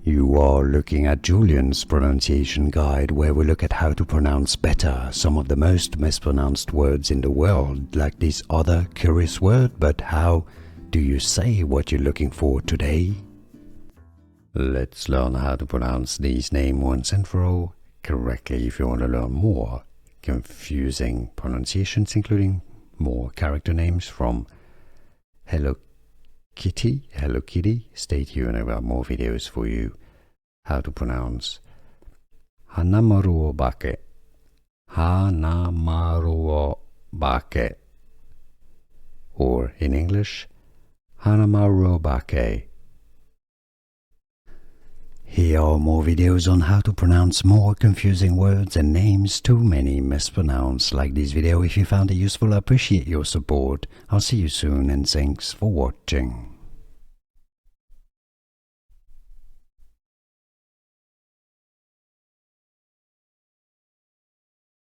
You are looking at Julian's pronunciation guide, where we look at how to pronounce better some of the most mispronounced words in the world, like this other curious word. But how do you say what you're looking for today? Let's learn how to pronounce these names once and for all correctly. If you want to learn more confusing pronunciations, including more character names from Hello Kitty, stay tuned. I've got more videos for you. How to pronounce Hanamaruobake, or in English, Hanamaruobake. Here are more videos on how to pronounce more confusing words and names too many mispronounced. Like this video if you found it useful. I appreciate your support. I'll see you soon and thanks for watching.